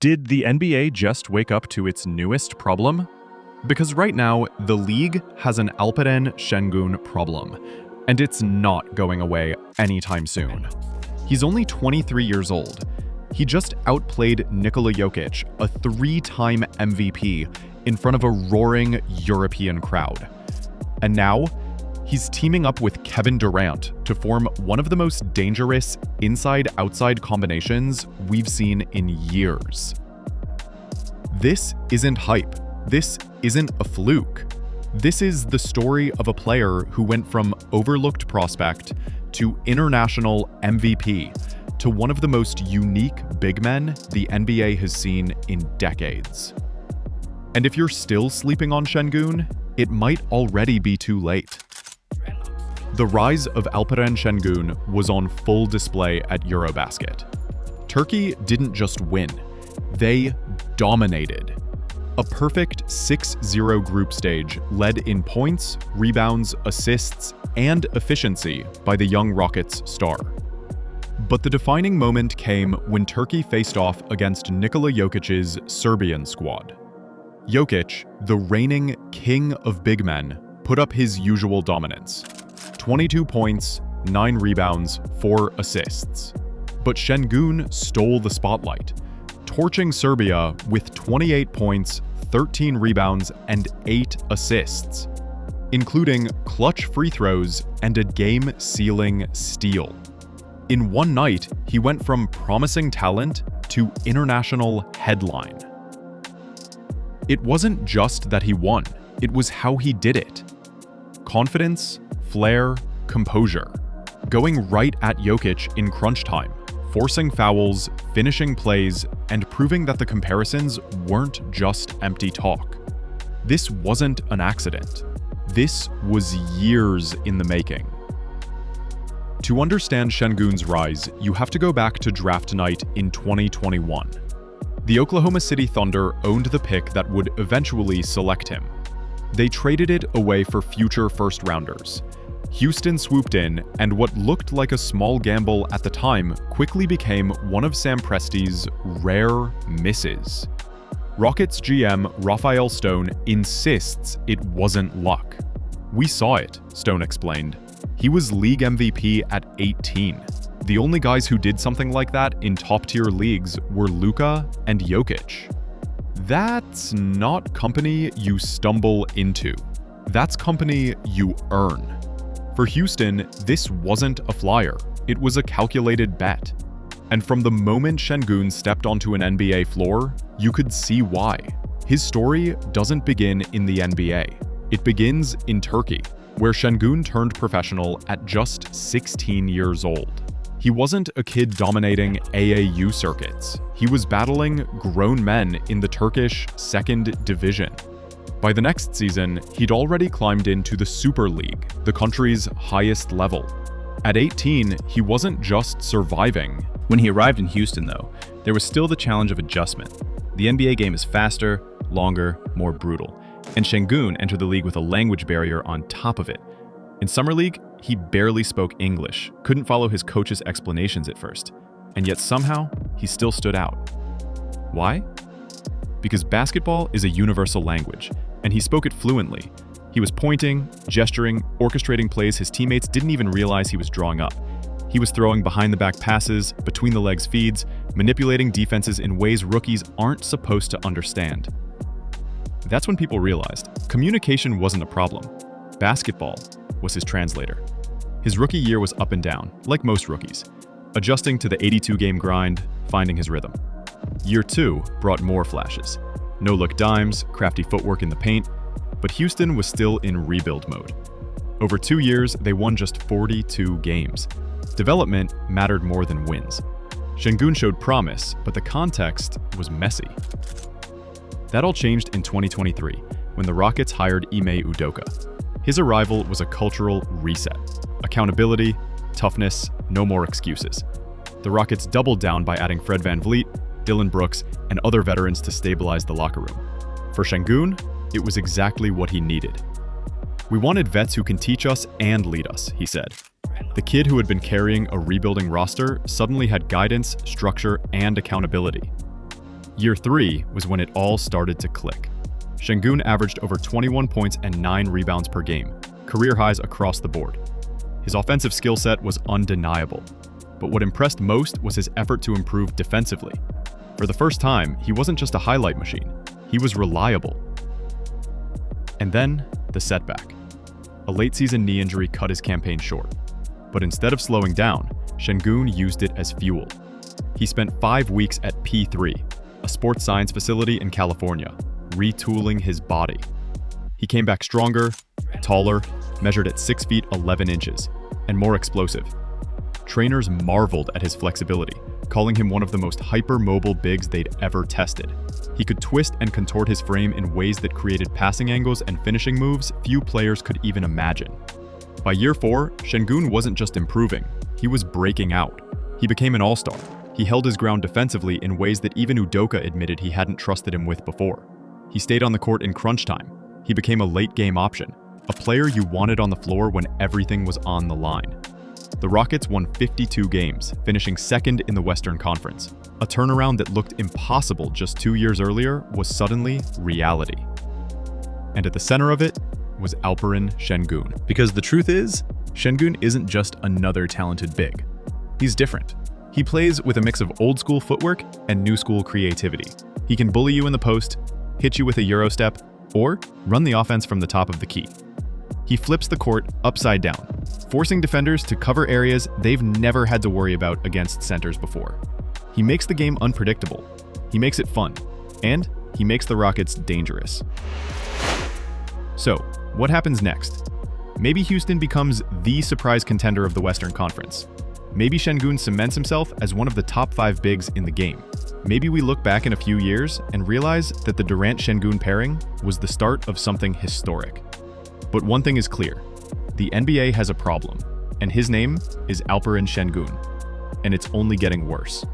Did the NBA just wake up to its newest problem? Because right now, the league has an Alperen Şengün problem, and it's not going away anytime soon. He's only 23 years old. He just outplayed Nikola Jokic, a 3-time MVP, in front of a roaring European crowd. And now, he's teaming up with Kevin Durant to form one of the most dangerous inside-outside combinations we've seen in years. This isn't hype. This isn't a fluke. This is the story of a player who went from overlooked prospect to international MVP to one of the most unique big men the NBA has seen in decades. And if you're still sleeping on Şengün, it might already be too late. The rise of Alperen Şengün was on full display at EuroBasket. Turkey didn't just win, they dominated. A perfect 6-0 group stage led in points, rebounds, assists, and efficiency by the young Rockets star. But the defining moment came when Turkey faced off against Nikola Jokic's Serbian squad. Jokic, the reigning king of big men, put up his usual dominance. 22 points, 9 rebounds, 4 assists. But Şengün stole the spotlight, torching Serbia with 28 points, 13 rebounds, and 8 assists, including clutch free throws and a game-sealing steal. In one night, he went from promising talent to international headline. It wasn't just that he won, it was how he did it. Confidence, flair, composure. Going right at Jokic in crunch time, forcing fouls, finishing plays, and proving that the comparisons weren't just empty talk. This wasn't an accident. This was years in the making. To understand Şengün's rise, you have to go back to draft night in 2021. The Oklahoma City Thunder owned the pick that would eventually select him. They traded it away for future first-rounders. Houston swooped in, and what looked like a small gamble at the time quickly became one of Sam Presti's rare misses. Rockets GM Rafael Stone insists it wasn't luck. "We saw it," Stone explained. "He was league MVP at 18. The only guys who did something like that in top-tier leagues were Luka and Jokic." That's not company you stumble into. That's company you earn. For Houston, this wasn't a flyer. It was a calculated bet. And from the moment Şengün stepped onto an NBA floor, you could see why. His story doesn't begin in the NBA. It begins in Turkey, where Şengün turned professional at just 16 years old. He wasn't a kid dominating AAU circuits. He was battling grown men in the Turkish second division. By the next season, he'd already climbed into the Super League, the country's highest level. At 18, he wasn't just surviving. When he arrived in Houston, though, there was still the challenge of adjustment. The NBA game is faster, longer, more brutal, and Şengün entered the league with a language barrier on top of it. In Summer League, he barely spoke English, couldn't follow his coach's explanations at first, and yet somehow, he still stood out. Why? Because basketball is a universal language, and he spoke it fluently. He was pointing, gesturing, orchestrating plays his teammates didn't even realize he was drawing up. He was throwing behind-the-back passes, between-the-legs feeds, manipulating defenses in ways rookies aren't supposed to understand. That's when people realized communication wasn't a problem. Basketball was his translator. His rookie year was up and down, like most rookies, adjusting to the 82-game grind, finding his rhythm. Year 2 brought more flashes. No-look dimes, crafty footwork in the paint, but Houston was still in rebuild mode. Over 2 years, they won just 42 games. Development mattered more than wins. Şengün showed promise, but the context was messy. That all changed in 2023, when the Rockets hired Ime Udoka. His arrival was a cultural reset. Accountability, toughness, no more excuses. The Rockets doubled down by adding Fred VanVleet, Dillon Brooks, and other veterans to stabilize the locker room. For Şengün, it was exactly what he needed. "We wanted vets who can teach us and lead us," he said. The kid who had been carrying a rebuilding roster suddenly had guidance, structure, and accountability. Year 3 was when it all started to click. Sengun averaged over 21 points and 9 rebounds per game, career highs across the board. His offensive skill set was undeniable, but what impressed most was his effort to improve defensively. For the first time, he wasn't just a highlight machine, he was reliable. And then, the setback. A late-season knee injury cut his campaign short. But instead of slowing down, Sengun used it as fuel. He spent 5 weeks at P3, a sports science facility in California, retooling his body. He came back stronger, taller, measured at 6 feet 11 inches, and more explosive. Trainers marveled at his flexibility, calling him one of the most hyper-mobile bigs they'd ever tested. He could twist and contort his frame in ways that created passing angles and finishing moves few players could even imagine. By year 4, Sengun wasn't just improving, he was breaking out. He became an all-star. He held his ground defensively in ways that even Udoka admitted he hadn't trusted him with before. He stayed on the court in crunch time. He became a late-game option, a player you wanted on the floor when everything was on the line. The Rockets won 52 games, finishing second in the Western Conference. A turnaround that looked impossible just 2 years earlier was suddenly reality. And at the center of it was Alperen Şengün. Because the truth is, Şengün isn't just another talented big. He's different. He plays with a mix of old-school footwork and new-school creativity. He can bully you in the post, hit you with a Euro step, or run the offense from the top of the key. He flips the court upside down, forcing defenders to cover areas they've never had to worry about against centers before. He makes the game unpredictable, he makes it fun, and he makes the Rockets dangerous. So, what happens next? Maybe Houston becomes the surprise contender of the Western Conference. Maybe Şengün cements himself as one of the top 5 bigs in the game. Maybe we look back in a few years and realize that the Durant-Şengün pairing was the start of something historic. But one thing is clear, the NBA has a problem, and his name is Alperen Şengün, and it's only getting worse.